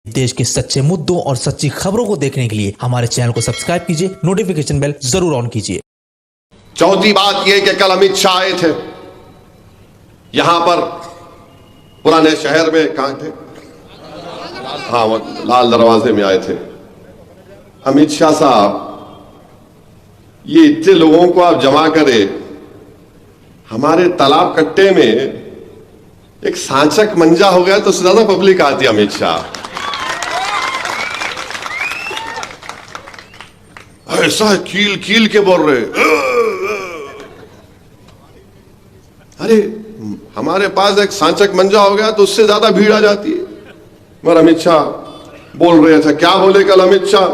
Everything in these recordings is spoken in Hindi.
देश के सच्चे मुद्दों और सच्ची खबरों को देखने के लिए हमारे चैनल को सब्सक्राइब कीजिए, नोटिफिकेशन बेल जरूर ऑन कीजिए। चौथी बात यह कि कल अमित शाह आए थे यहां पर पुराने शहर में, कहां थे? हाँ, वो लाल दरवाजे में आए थे। अमित शाह साहब, ये इतने लोगों को आप जमा करें, हमारे तालाब कट्टे में एक सांचक मंजा हो गया तो उससे ज्यादा पब्लिक आती है। अमित शाह ऐसा कील कील के बोल रहे, अरे हमारे पास एक सांचक मंजा हो गया तो उससे ज्यादा भीड़ आ जाती है। मगर अमित शाह बोल रहे थे, क्या बोले कल अमित शाह?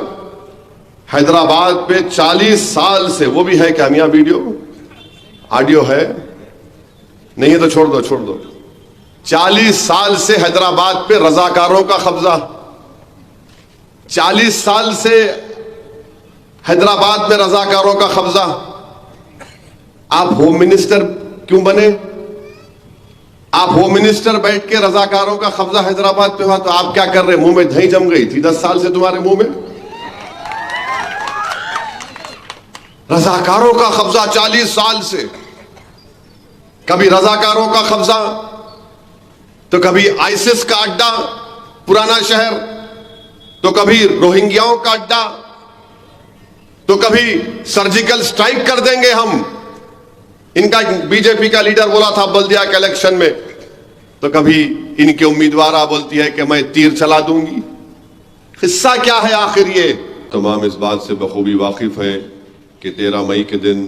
हैदराबाद पे 40 साल से, वो भी है क्या मियां? वीडियो ऑडियो है? नहीं है तो छोड़ दो। 40 साल से हैदराबाद पे रजाकारों का कब्जा, 40 साल से हैदराबाद में रजाकारों का कब्जा। आप होम मिनिस्टर क्यों बने? आप होम मिनिस्टर बैठ के रजाकारों का कब्जा हैदराबाद पे हुआ तो आप क्या कर रहे? मुंह में दही जम गई थी 10 साल से तुम्हारे मुंह में? रजाकारों का कब्जा 40 साल से, कभी रजाकारों का कब्जा तो कभी आईसिस का अड्डा पुराना शहर, तो कभी रोहिंग्याओं का अड्डा, तो कभी सर्जिकल स्ट्राइक कर देंगे हम। इनका बीजेपी का लीडर बोला था बल्दिया के इलेक्शन में, तो कभी इनके उम्मीदवार बोलती है कि मैं तीर चला दूंगी। हिस्सा क्या है आखिर? ये तमाम इस बात से बखूबी वाकिफ हैं कि 13 मई के दिन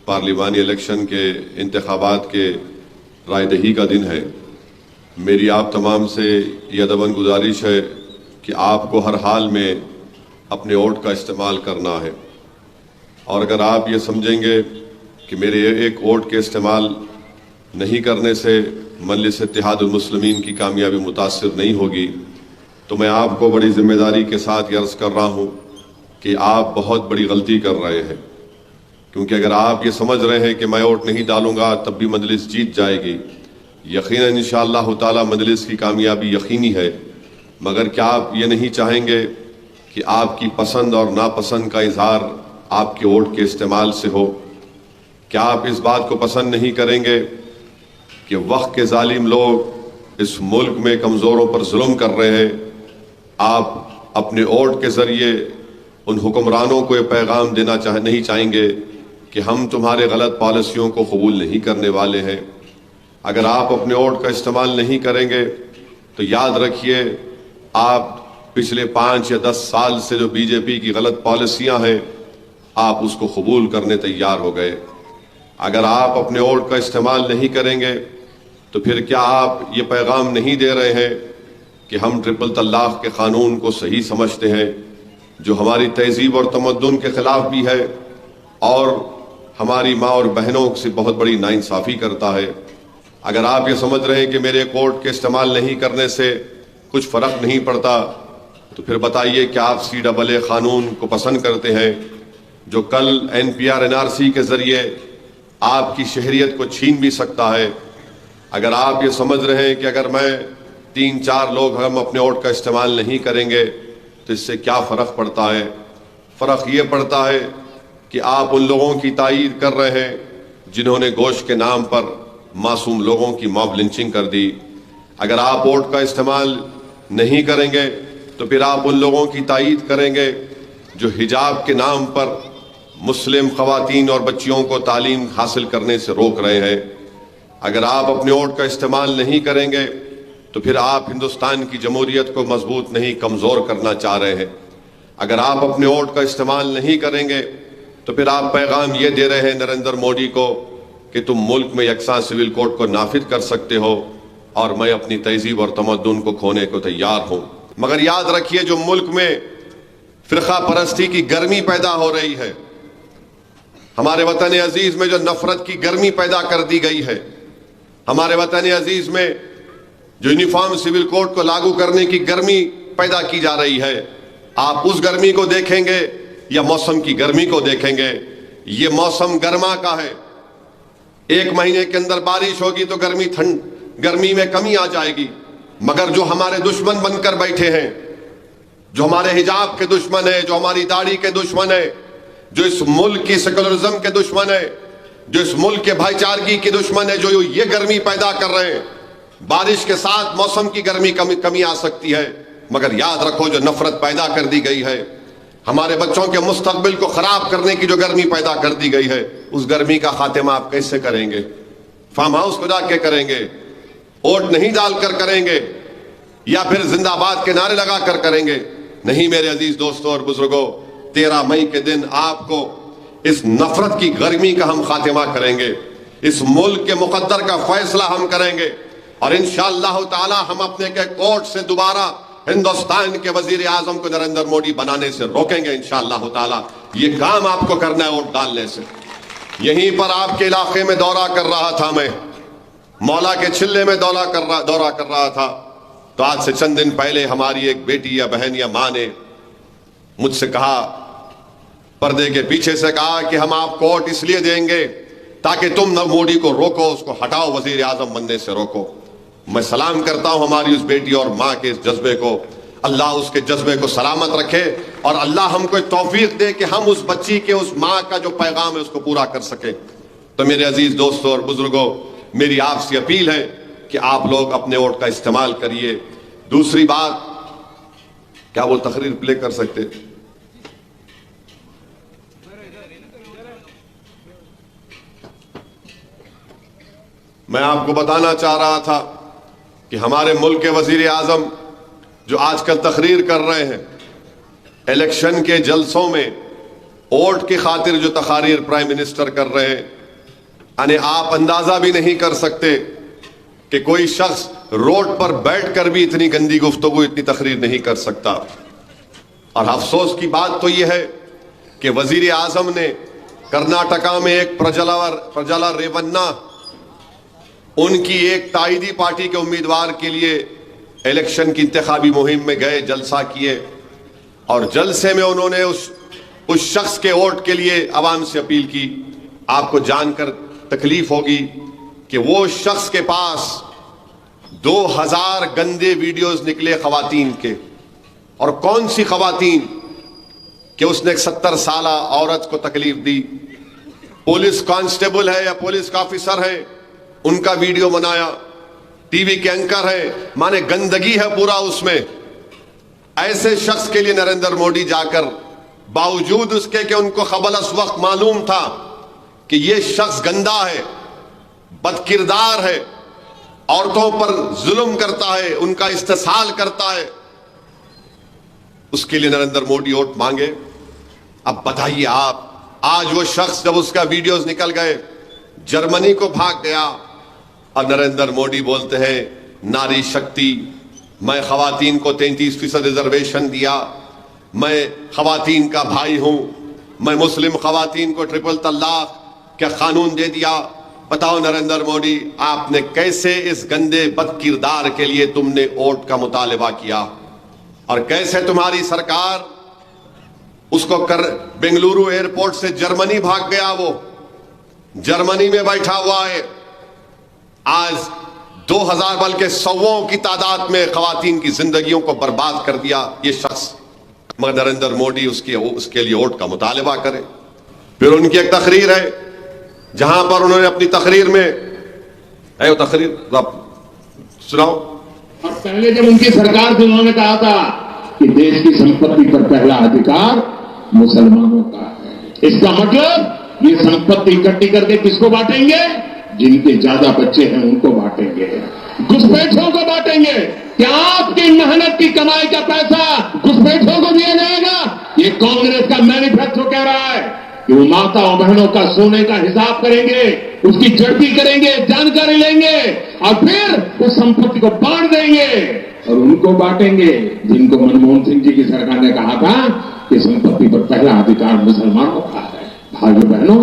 पार्लिमानी इलेक्शन के इंतखाबात के रायदही का दिन है। मेरी आप तमाम से यह अदबन गुजारिश है कि आपको हर हाल में अपने वोट का इस्तेमाल करना है, और अगर आप ये समझेंगे कि मेरे एक वोट के इस्तेमाल नहीं करने से मजलिस इत्तेहादुल मुस्लिमीन की कामयाबी मुतासिर नहीं होगी, तो मैं आपको बड़ी जिम्मेदारी के साथ अर्ज कर रहा हूँ कि आप बहुत बड़ी गलती कर रहे हैं। क्योंकि अगर आप ये समझ रहे हैं कि मैं वोट नहीं डालूंगा तब भी मजलिस जीत जाएगी, यकीनन इंशाअल्लाह ताला मजलिस की कामयाबी यकीनी है। मगर क्या आप ये नहीं चाहेंगे कि आपकी पसंद और नापसंद का इजहार आपके वोट के इस्तेमाल से हो? क्या आप इस बात को पसंद नहीं करेंगे कि वक्त के जालिम लोग इस मुल्क में कमज़ोरों पर जुल्म कर रहे हैं? आप अपने वोट के ज़रिए उन हुक्मरानों को ये पैगाम देना नहीं चाहेंगे कि हम तुम्हारे गलत पॉलिसियों को कबूल नहीं करने वाले हैं। अगर आप अपने वोट का इस्तेमाल नहीं करेंगे तो याद रखिए, आप पिछले 5 या 10 साल से जो बीजेपी की गलत पॉलिसियां हैं, आप उसको कबूल करने तैयार हो गए। अगर आप अपने वोट का इस्तेमाल नहीं करेंगे तो फिर क्या आप ये पैगाम नहीं दे रहे हैं कि हम ट्रिपल तलाक के कानून को सही समझते हैं, जो हमारी तहजीब और तमद्दुन के खिलाफ भी है और हमारी माँ और बहनों से बहुत बड़ी नाइंसाफ़ी करता है? अगर आप ये समझ रहे हैं कि मेरे वोट के इस्तेमाल नहीं करने से कुछ फ़र्क नहीं पड़ता, तो फिर बताइए कि आप CAA कानून को पसंद करते हैं, जो कल NPR NRC के जरिए आपकी शहरियत को छीन भी सकता है? अगर आप ये समझ रहे हैं कि अगर मैं 3-4 लोग हम अपने वोट का इस्तेमाल नहीं करेंगे तो इससे क्या फ़र्क पड़ता है? फ़र्क ये पड़ता है कि आप उन लोगों की तायीद कर रहे हैं जिन्होंने गोश्त के नाम पर मासूम लोगों की मॉब लिंचिंग कर दी। अगर आप वोट का इस्तेमाल नहीं करेंगे तो फिर आप उन लोगों की तायीद करेंगे जो हिजाब के नाम पर मुस्लिम ख़वातीन और बच्चियों को तालीम हासिल करने से रोक रहे हैं। अगर आप अपने वोट का इस्तेमाल नहीं करेंगे तो फिर आप हिंदुस्तान की जमहूरियत को मजबूत नहीं कमज़ोर करना चाह रहे हैं। अगर आप अपने वोट का इस्तेमाल नहीं करेंगे तो फिर आप पैगाम ये दे रहे हैं नरेंद्र मोदी को कि तुम मुल्क में यकसा सिविल कोड को नाफिज कर सकते हो और मैं अपनी तहजीब और तमद्दुन को खोने को तैयार हूं। मगर याद रखिए, जो मुल्क में फिरका परस्ती की गर्मी पैदा हो रही है, हमारे वतन अजीज में जो नफरत की गर्मी पैदा कर दी गई है, हमारे वतन अजीज में जो यूनिफॉर्म सिविल कोड को लागू करने की गर्मी पैदा की जा रही है, आप उस गर्मी को देखेंगे या मौसम की गर्मी को देखेंगे? ये मौसम गर्मा का है। 1 महीने के अंदर बारिश होगी तो गर्मी में कमी आ जाएगी। मगर जो हमारे दुश्मन बनकर बैठे हैं, जो हमारे हिजाब के दुश्मन है, जो हमारी दाढ़ी के दुश्मन है, जो इस मुल्क की सेकुलरिज्म के दुश्मन है, जो इस मुल्क के भाईचारगी के दुश्मन है, जो ये गर्मी पैदा कर रहे हैं। बारिश के साथ मौसम की गर्मी कमी आ सकती है, मगर याद रखो जो नफरत पैदा कर दी गई है, हमारे बच्चों के मुस्तकबिल को खराब करने की जो गर्मी पैदा कर दी गई है, उस गर्मी का खात्मा आप कैसे करेंगे? फार्म हाउस को जाके करेंगे, वोट नहीं डालकर करेंगे, या फिर जिंदाबाद के नारे लगाकर करेंगे? नहीं मेरे अजीज दोस्तों और बुजुर्गों, 13 मई के दिन आपको इस नफरत की गर्मी का हम खात्मा करेंगे। इस मुल्क के मुकद्दर का फैसला हम करेंगे और इंशाअल्लाह ताला हम अपने के कोर्ट से दोबारा हिंदुस्तान के वजीर आजम को नरेंद्र मोदी बनाने से रोकेंगे इंशाअल्लाह ताला। ये काम आपको करना है वोट डालने से। यहीं पर आपके इलाके में दौरा कर रहा था मैं, मौला के चिल्ले में दौरा कर रहा था, तो आज से चंद दिन पहले हमारी एक बेटी या बहन या मां ने मुझसे कहा, पर्दे के पीछे से कहा कि हम आपको वोट इसलिए देंगे ताकि तुम मोदी को रोको, उसको हटाओ, वजीर आजम बनने से रोको। मैं सलाम करता हूं हमारी उस बेटी और मां के इस जज्बे को। अल्लाह उसके जज्बे को सलामत रखे और अल्लाह हमको तौफीक दे कि हम उस बच्ची के, उस मां का जो पैगाम है उसको पूरा कर सके। तो मेरे अजीज दोस्तों और बुजुर्गों, मेरी आपसे अपील है कि आप लोग अपने वोट का इस्तेमाल करिए। दूसरी बात, क्या वो तकरीर प्ले कर सकते? मैं आपको बताना चाह रहा था कि हमारे मुल्क के वजीर आजम जो आजकल तकरीर कर रहे हैं, इलेक्शन के जलसों में वोट की खातिर जो तकारीर प्राइम मिनिस्टर कर रहे हैं, यानी आप अंदाजा भी नहीं कर सकते कि कोई शख्स रोड पर बैठकर भी इतनी गंदी गुफ्तगू, इतनी तकरीर नहीं कर सकता। और अफसोस की बात तो यह है कि वजीर आजम ने कर्नाटका में एक प्रजला रेवन्ना, उनकी एक ताईदी पार्टी के उम्मीदवार के लिए इलेक्शन की इंतखाबी मुहिम में गए, जलसा किए और जलसे में उन्होंने उस शख्स के वोट के लिए आवाम से अपील की। आपको जानकर तकलीफ होगी कि वो शख्स के पास 2000 गंदे वीडियोस निकले खवातीन के। और कौन सी खवातीन कि उसने एक 70 साल औरत को तकलीफ दी, पुलिस कांस्टेबल है या पुलिस का ऑफिसर है, उनका वीडियो बनाया, टीवी के एंकर है, माने गंदगी है पूरा उसमें। ऐसे शख्स के लिए नरेंद्र मोदी जाकर, बावजूद उसके कि उनको खबर उस वक्त मालूम था कि यह शख्स गंदा है, बदकिरदार है, औरतों पर जुल्म करता है, उनका इस्तेसाल करता है, उसके लिए नरेंद्र मोदी वोट मांगे। अब बताइए आप, आज वो शख्स जब उसका वीडियोस निकल गए, जर्मनी को भाग गया और नरेंद्र मोदी बोलते हैं नारी शक्ति, मैं खवातीन को 33% रिजर्वेशन दिया, मैं खवातीन का भाई हूं, मैं मुस्लिम खवातीन को ट्रिपल तलाक क्या कानून दे दिया। बताओ नरेंद्र मोदी, आपने कैसे इस गंदे बदकिरदार के लिए तुमने वोट का मुतालबा किया और कैसे तुम्हारी सरकार उसको बेंगलुरु एयरपोर्ट से जर्मनी भाग गया, वो जर्मनी में बैठा हुआ है। आज 2000 बल्कि सौओं की तादाद में खवातीन की जिंदगियों को बर्बाद कर दिया ये शख्स, मगर नरेंद्र मोदी उसके लिए वोट का मुतालबा करे। फिर उनकी एक तकरीर है जहां पर उन्होंने अपनी तकरीर में, है वो तकरीर आप सुनाओ। और पहले जब उनकी सरकार थी उन्होंने कहा था कि देश की संपत्ति पर पहला अधिकार मुसलमानों का है। इसका मतलब ये संपत्ति इकट्ठी करके किसको बांटेंगे? जिनके ज्यादा बच्चे हैं उनको बांटेंगे, घुसपैठियों को बांटेंगे। क्या आपकी मेहनत की कमाई का पैसा घुसपैठियों को दिया जाएगा? ये कांग्रेस का मैनिफेस्टो कह रहा है कि वो माताओं बहनों का सोने का हिसाब करेंगे, उसकी जड़ती करेंगे, जानकारी लेंगे और फिर उस संपत्ति को बांट देंगे और उनको बांटेंगे जिनको मनमोहन सिंह जी की सरकार ने कहा था कि संपत्ति पर पहला अधिकार मुसलमानों का है। भाइयों बहनों,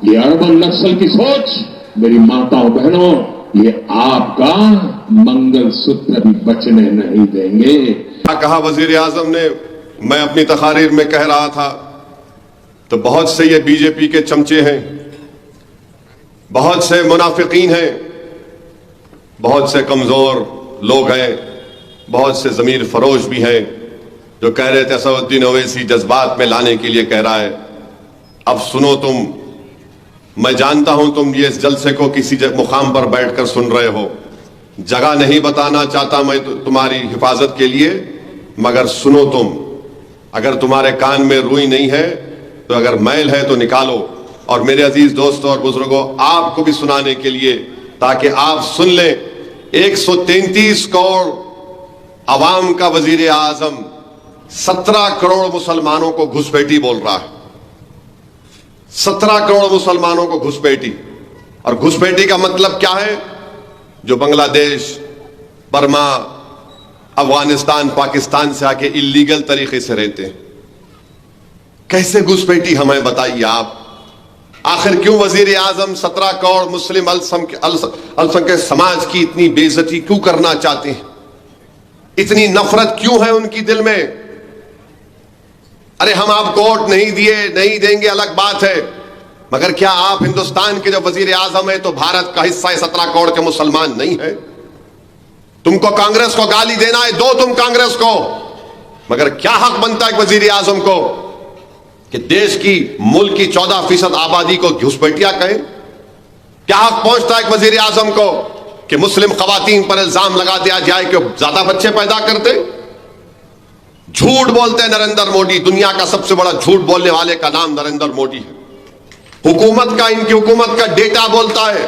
ये अर्बन नक्सल की सोच, मेरी माताओं बहनों, ये आपका मंगल सूत्र भी बचने नहीं देंगे। क्या कहा वजीर आजम ने? मैं अपनी तकारीर में कह रहा था तो बहुत से ये बीजेपी के चमचे हैं, बहुत से मुनाफिकीन हैं, बहुत से कमजोर लोग हैं, बहुत से जमीर फरोश भी हैं जो कह रहे थे असदुद्दीन ओवैसी जज्बात में लाने के लिए कह रहा है। अब सुनो तुम, मैं जानता हूं तुम ये इस जलसे को किसी मुकाम पर बैठकर सुन रहे हो, जगह नहीं बताना चाहता मैं तुम्हारी हिफाजत के लिए, मगर सुनो तुम, अगर तुम्हारे कान में रुई नहीं है तो अगर मैल है तो निकालो। और मेरे अजीज दोस्तों और बुजुर्गों, आपको भी सुनाने के लिए, ताकि आप सुन लें, 133 करोड़ अवाम का वजीर आजम 17 करोड़ मुसलमानों को घुसपैठी बोल रहा है। 17 करोड़ मुसलमानों को घुसपैठी। और घुसपैठी का मतलब क्या है? जो बांग्लादेश, बर्मा, अफगानिस्तान, पाकिस्तान से आके इलीगल तरीके से रहते हैं। कैसे घुसपैठी, हमें बताइए आप। आखिर क्यों वजीर आजम 17 करोड़ मुस्लिम अल्पसंख्यक समाज की इतनी बेइज्जती क्यों करना चाहते हैं? इतनी नफरत क्यों है उनकी दिल में? अरे हम आपको वोट नहीं दिए, नहीं देंगे अलग बात है, मगर क्या आप हिंदुस्तान के जो वजीर आजम है तो भारत का हिस्सा है, 17 करोड़ के मुसलमान नहीं है? तुमको कांग्रेस को गाली देना है, दो तुम कांग्रेस को, मगर क्या हक बनता है वजीर आजम को कि देश की, मुल्क की 14% आबादी को घुसपैठिया कहे? क्या हक पहुंचता है वजीर आजम को कि मुस्लिम खवातीन पर इल्जाम लगा दिया जाए कि ज्यादा बच्चे पैदा करते? झूठ बोलते हैं नरेंद्र मोदी, दुनिया का सबसे बड़ा झूठ बोलने वाले का नाम नरेंद्र मोदी है। हुकूमत का, इनकी हुकूमत का डेटा बोलता है,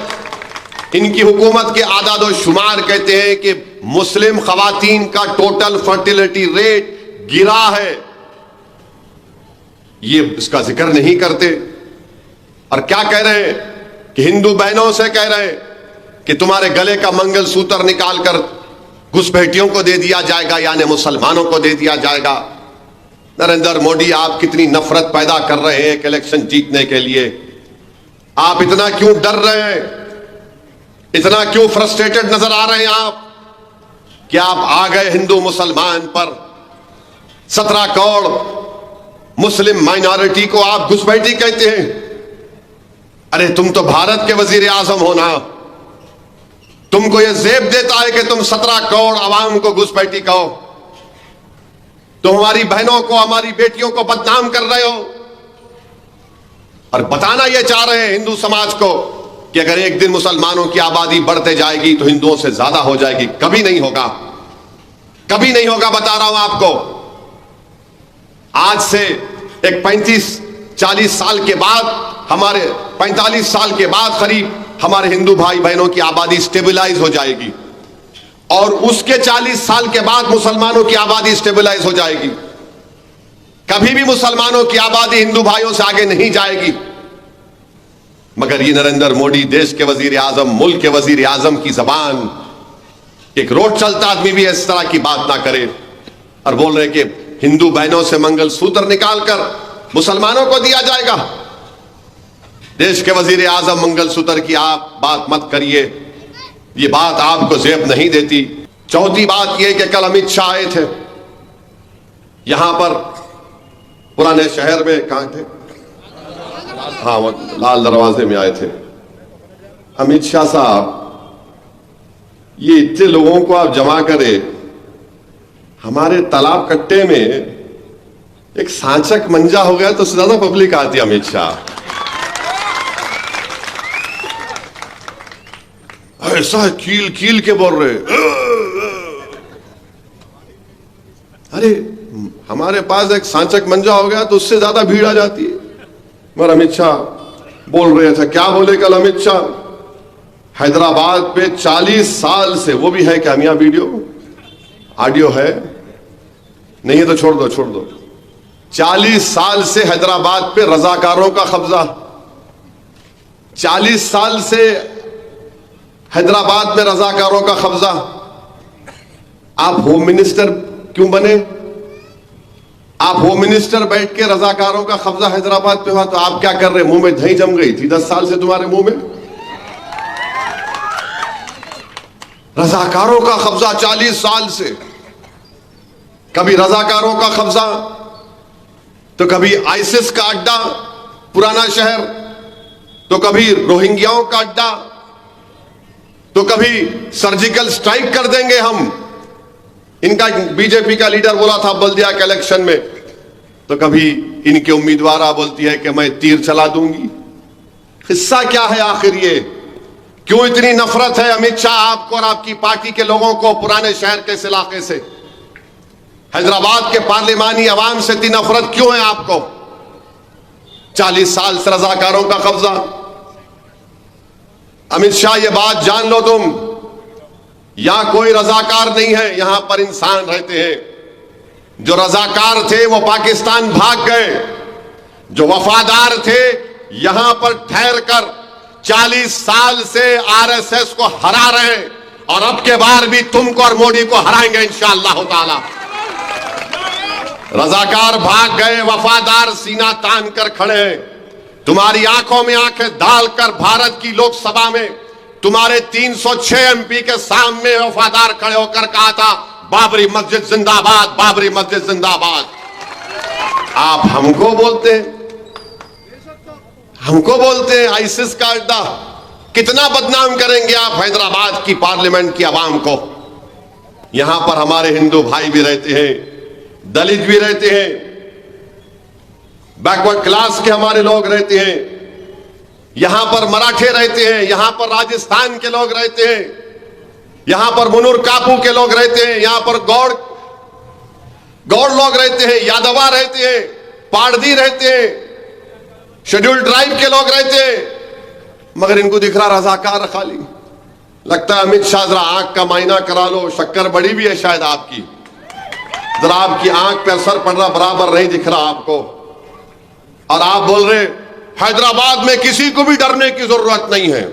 इनकी हुकूमत के आदाद और शुमार कहते हैं कि मुस्लिम खवातीन का टोटल फर्टिलिटी रेट गिरा है। ये इसका जिक्र नहीं करते। और क्या कह रहे हैं कि हिंदू बहनों से कह रहे हैं कि तुम्हारे गले का मंगलसूत्र निकालकर घुसपैठियों को दे दिया जाएगा, यानी मुसलमानों को दे दिया जाएगा। नरेंद्र मोदी, आप कितनी नफरत पैदा कर रहे हैं एक इलेक्शन जीतने के लिए। आप इतना क्यों डर रहे हैं, इतना क्यों फ्रस्ट्रेटेड नजर आ रहे हैं आप कि आप आ गए हिंदू मुसलमान पर? 17 करोड़ मुस्लिम माइनॉरिटी को आप घुसपैठी कहते हैं? अरे तुम तो भारत के वजीर आजम हो ना, तुमको यह जेब देता है कि तुम 17 करोड़ आवाम को घुसपैठी कहो? तो हमारी बहनों को, हमारी बेटियों को बदनाम कर रहे हो और बताना यह चाह रहे हैं हिंदू समाज को कि अगर एक दिन मुसलमानों की आबादी बढ़ते जाएगी तो हिंदुओं से ज्यादा हो जाएगी। कभी नहीं होगा, कभी नहीं होगा, बता रहा हूं आपको। आज से एक 35-40 साल के बाद, हमारे 45 साल के बाद करीब हमारे हिंदू भाई बहनों की आबादी स्टेबलाइज हो जाएगी और उसके 40 साल के बाद मुसलमानों की आबादी स्टेबलाइज हो जाएगी। कभी भी मुसलमानों की आबादी हिंदू भाइयों से आगे नहीं जाएगी। मगर ये नरेंद्र मोदी, देश के वजीर आजम, मुल्क के वजीर आजम की जबान, एक रोड चलता आदमी भी इस तरह की बात ना करे और बोल रहे कि हिंदू बहनों से मंगलसूत्र निकालकर मुसलमानों को दिया जाएगा। देश के वजीर आजम, मंगलसूत्र की आप बात मत करिए, ये बात आपको जेब नहीं देती। चौथी बात यह कि कल अमित शाह आए थे यहां पर, पुराने शहर में, कहां थे? हाँ, वो लाल दरवाजे में आए थे। अमित शाह साहब, ये इतने लोगों को आप जमा करें, हमारे तालाब कट्टे में एक सांचक मंजा हो गया तो उससे ज्यादा पब्लिक आती है अमित शाह। ऐसा कील कील के बोल रहे, अरे हमारे पास एक सांचक मंजा हो गया तो उससे ज्यादा भीड़ आ जाती है। मगर अमित शाह बोल रहे थे, क्या बोले कल अमित शाह? हैदराबाद पे 40 साल से, वो भी है क्या मियां? वीडियो, ऑडियो है? नहीं है तो छोड़ दो, छोड़ दो। 40 साल से हैदराबाद पे रजाकारों का कब्जा, 40 साल से हैदराबाद में रजाकारों का कब्जा। आप होम मिनिस्टर क्यों बने? आप होम मिनिस्टर बैठ के रजाकारों का कब्जा हैदराबाद पे हुआ तो आप क्या कर रहे? मुंह में दही जम गई थी 10 साल से तुम्हारे मुंह में। रजाकारों का कब्जा 40 साल से, कभी रजाकारों का कब्जा तो कभी आईसिस का अड्डा पुराना शहर, तो कभी रोहिंग्याओं का अड्डा, तो कभी सर्जिकल स्ट्राइक कर देंगे हम इनका बीजेपी का लीडर बोला था बल्दिया के इलेक्शन में, तो कभी इनके उम्मीदवार बोलती है कि मैं तीर चला दूंगी। हिस्सा क्या है आखिर ये? क्यों इतनी नफरत है अमित शाह आपको और आपकी पार्टी के लोगों को पुराने शहर के इस इलाके से, हैदराबाद के पार्लिमानी अवाम से इतनी नफरत क्यों है आपको? 40 साल से रजाकारों का कब्जा। अमित शाह ये बात जान लो तुम, यहां कोई रजाकार नहीं है, यहां पर इंसान रहते हैं। जो रजाकार थे वो पाकिस्तान भाग गए, जो वफादार थे यहां पर ठहर कर 40 साल से आरएसएस को हरा रहे हैं, और अब के बार भी तुमको और मोदी को हराएंगे इंशाअल्लाह ताला। रजाकार भाग गए, वफादार सीना तान कर खड़े हैं। तुम्हारी आंखों में आंखें डालकर भारत की लोकसभा में तुम्हारे 306 एमपी के सामने वफादार खड़े होकर कहा था बाबरी मस्जिद जिंदाबाद, बाबरी मस्जिद जिंदाबाद। आप हमको बोलते हैं आईसिस का अड्डा। कितना बदनाम करेंगे आप हैदराबाद की पार्लियामेंट की आवाम को? यहां पर हमारे हिंदू भाई भी रहते हैं, दलित भी रहते हैं, बैकवर्ड क्लास के हमारे लोग रहते हैं, यहां पर मराठे रहते हैं, यहां पर राजस्थान के लोग रहते हैं, यहां पर मुनूर कापू के लोग रहते हैं, यहां पर गौड़ लोग रहते हैं, यादवा रहते हैं, पारदी रहते हैं, शेड्यूल्ड ट्राइब के लोग रहते हैं, मगर इनको दिख रहा रजाकार खाली। लगता है अमित शाह जरा आंख का मायना करा लो, शक्कर बड़ी भी है शायद आपकी, जरा आपकी आंख पे असर पड़ रहा, बराबर नहीं दिख रहा आपको। और आप बोल रहे हैदराबाद में किसी को भी डरने की जरूरत नहीं है।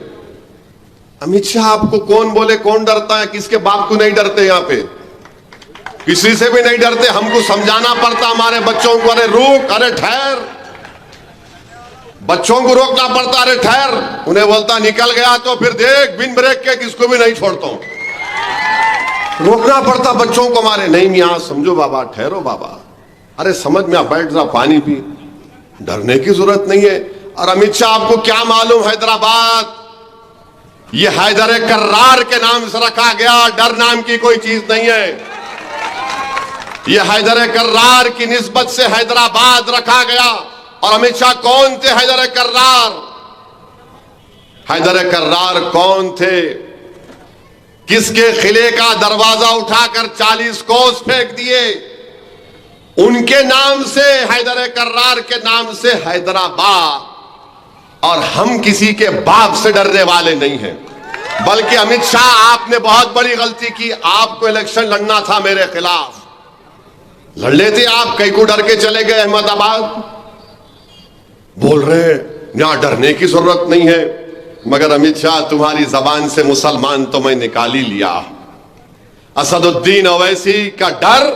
अमित शाह आपको कौन बोले कौन डरता है? किसके बाप को नहीं डरते? यहां पे किसी से भी नहीं डरते। हमको समझाना पड़ता हमारे बच्चों को, अरे रुक, अरे ठहर। बच्चों को रोकना पड़ता, अरे ठहर। उन्हें बोलता निकल गया तो फिर देख बिन ब्रेक के किसको भी नहीं छोड़ता हूं। रोकना पड़ता बच्चों को हमारे, नहीं मियां समझो बाबा, ठहरो बाबा, अरे समझ में आ, बैठ जा, पानी पी, डरने की जरूरत नहीं है। और अमित शाह आपको क्या मालूम, हैदराबाद ये हैदर कर्रार के नाम से रखा गया, डर नाम की कोई चीज नहीं है। ये हैदर कर्रार की निस्बत से हैदराबाद रखा गया। और अमित शाह कौन थे हैदर कर्रार? हैदर कर्रार कौन थे? किसके किले का दरवाजा उठाकर 40 कोस फेंक दिए? उनके नाम से, हैदर कर्रार के नाम से हैदराबाद। और हम किसी के बाप से डरने वाले नहीं हैं। बल्कि अमित शाह आपने बहुत बड़ी गलती की, आपको इलेक्शन लड़ना था मेरे खिलाफ, लड़ लेते आप, कई को डर के चले गए अहमदाबाद। बोल रहे यहां डरने की जरूरत नहीं है, मगर अमित शाह तुम्हारी जबान से मुसलमान तो मैं निकाल ही लिया। असदुद्दीन ओवैसी का डर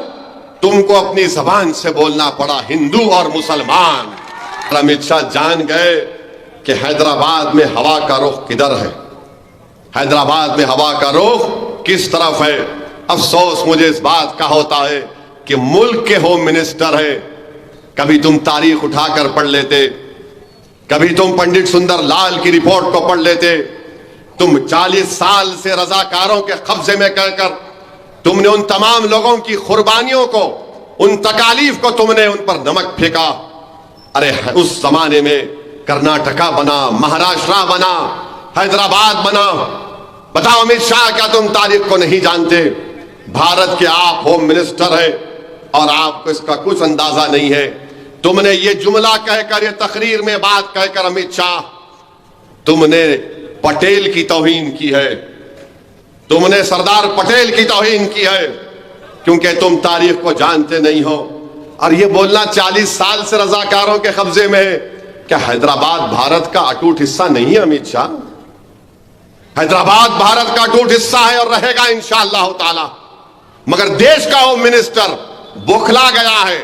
तुमको अपनी जबान से बोलना पड़ा, हिंदू और मुसलमान। और अमित शाह जान गए कि हैदराबाद में हवा का रुख किधर है, हैदराबाद में हवा का रुख किस तरफ है। अफसोस मुझे इस बात का होता है कि मुल्क के होम मिनिस्टर है। कभी तुम तारीख उठाकर पढ़ लेते, कभी तुम पंडित सुंदर लाल की रिपोर्ट को पढ़ लेते। तुम 40 साल से रजाकारों के कब्जे में कहकर तुमने उन तमाम लोगों की कुर्बानियों को, उन तकालीफ को तुमने उन पर नमक फेंका। अरे उस जमाने में कर्नाटका बना, महाराष्ट्र बना, हैदराबाद बना। बताओ अमित शाह, क्या तुम तारीख को नहीं जानते? भारत के आप होम मिनिस्टर हैं और आपको इसका कुछ अंदाजा नहीं है। तुमने ये जुमला कहकर, ये तकरीर में बात कहकर अमित शाह, तुमने पटेल की तौहीन की है, तुमने सरदार पटेल की तौहीन की है, क्योंकि तुम तारीख को जानते नहीं हो। और ये बोलना 40 साल से रजाकारों के कब्जे में है। क्या हैदराबाद भारत का अटूट हिस्सा नहीं है अमित शाह? हैदराबाद भारत का अटूट हिस्सा है और रहेगा इंशाअल्लाह ताला। मगर देश का होम मिनिस्टर बौखला गया है,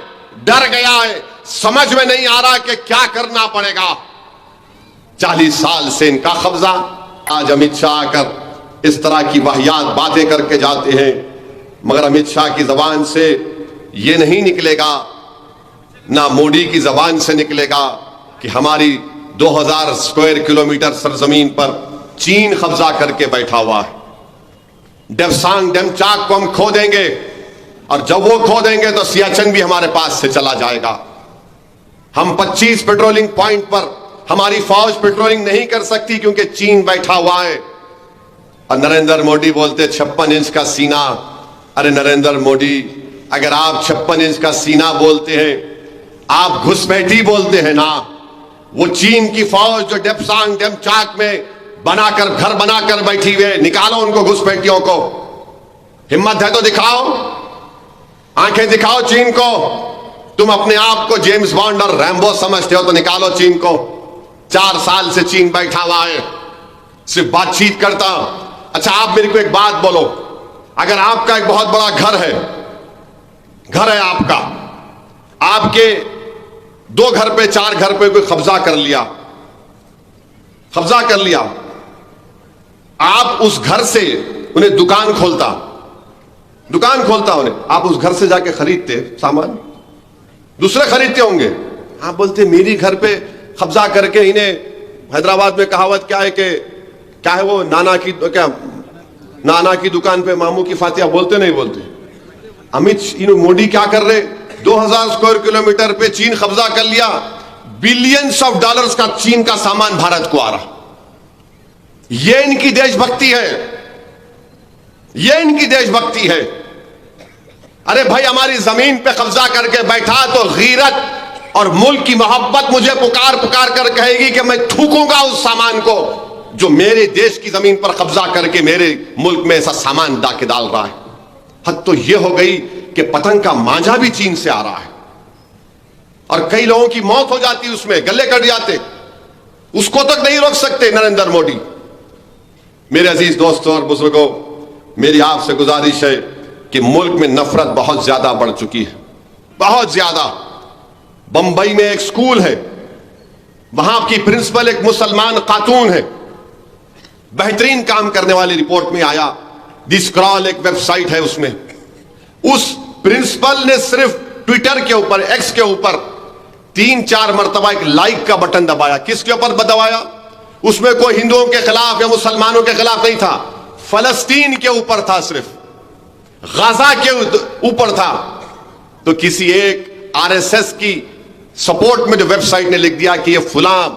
डर गया है, समझ में नहीं आ रहा कि क्या करना पड़ेगा। 40 साल से इनका कब्जा। आज अमित शाह आकर इस तरह की वाहियात बातें करके जाते हैं, मगर अमित शाह की जबान से ये नहीं निकलेगा, ना मोदी की जबान से निकलेगा कि हमारी 2000 स्क्वायर किलोमीटर सरजमीन पर चीन कब्जा करके बैठा हुआ है। डेप्सांग डेमचाक को हम खो देंगे, और जब वो खो देंगे तो सियाचिन भी हमारे पास से चला जाएगा। हम 25 पेट्रोलिंग पॉइंट पर हमारी फौज पेट्रोलिंग नहीं कर सकती क्योंकि चीन बैठा हुआ है। और नरेंद्र मोदी बोलते 56 इंच का सीना। अरे नरेंद्र मोदी, अगर आप 56 इंच का सीना बोलते हैं, आप घुसपैठी बोलते हैं ना। वो चीन की फौज जो डेप्सांग डेमचाक में बनाकर घर बनाकर बैठी हुए, निकालो उनको घुसपैठियों को। हिम्मत है तो दिखाओ, आंखें दिखाओ चीन को। तुम अपने आप को जेम्स बॉन्ड और रैम्बो समझते हो तो निकालो चीन को। 4 साल से चीन बैठा हुआ है, सिर्फ बातचीत करता। अच्छा, आप मेरे को एक बात बोलो, अगर आपका एक बहुत बड़ा घर है आपका, आपके 2 घर पे 4 घर पे कोई कब्जा कर लिया, आप उस घर से उन्हें दुकान खोलता उन्हें, आप उस घर से जाके खरीदते सामान, दूसरे खरीदते होंगे। आप बोलते मेरी घर पे कब्जा करके इन्हें, हैदराबाद में कहावत क्या है कि क्या है वो, नाना की दुकान पे मामू की फातिहा, बोलते नहीं बोलते। मोदी क्या कर रहे, 2000 स्क्वायर किलोमीटर पे चीन कब्जा कर लिया, बिलियंस ऑफ डॉलर्स का चीन का सामान भारत को आ रहा। यह इनकी देशभक्ति है, अरे भाई, हमारी जमीन पे कब्जा करके बैठा तो गीरत और मुल्क की मोहब्बत मुझे पुकार कर कहेगी कि मैं थूकूंगा उस सामान को जो मेरे देश की जमीन पर कब्जा करके मेरे मुल्क में ऐसा सामान डाके डाल रहा है। हद तो यह हो गई कि पतंग का मांझा भी चीन से आ रहा है और कई लोगों की मौत हो जाती, उसमें गले कट जाते, उसको तक नहीं रोक सकते नरेंद्र मोदी। मेरे अजीज दोस्तों और बुजुर्गों, मेरी आपसे गुजारिश है कि मुल्क में नफरत बहुत ज्यादा बढ़ चुकी है, बहुत ज्यादा। बंबई में एक स्कूल है, वहां की प्रिंसिपल एक मुसलमान खातून है, बेहतरीन काम करने वाली, रिपोर्ट में आया। दी स्क्रॉल एक वेबसाइट है, उसमें उस प्रिंसिपल ने सिर्फ ट्विटर के ऊपर, एक्स के ऊपर 3-4 मरतबा एक लाइक का बटन दबाया। किसके ऊपर दबाया? उसमें कोई हिंदुओं के खिलाफ या मुसलमानों के खिलाफ नहीं था, फलस्तीन के ऊपर था, सिर्फ गाजा के ऊपर था। तो किसी एक आरएसएस की सपोर्ट में जो वेबसाइट ने लिख दिया कि ये फुला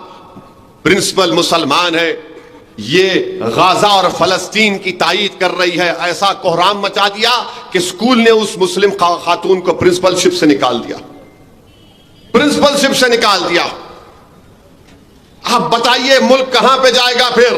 प्रिंसिपल मुसलमान है, ये गाजा और फलस्तीन की तायीद कर रही है। ऐसा कोहराम मचा दिया कि स्कूल ने उस मुस्लिम खातून को प्रिंसिपलशिप से निकाल दिया। आप बताइए मुल्क कहां पे जाएगा फिर?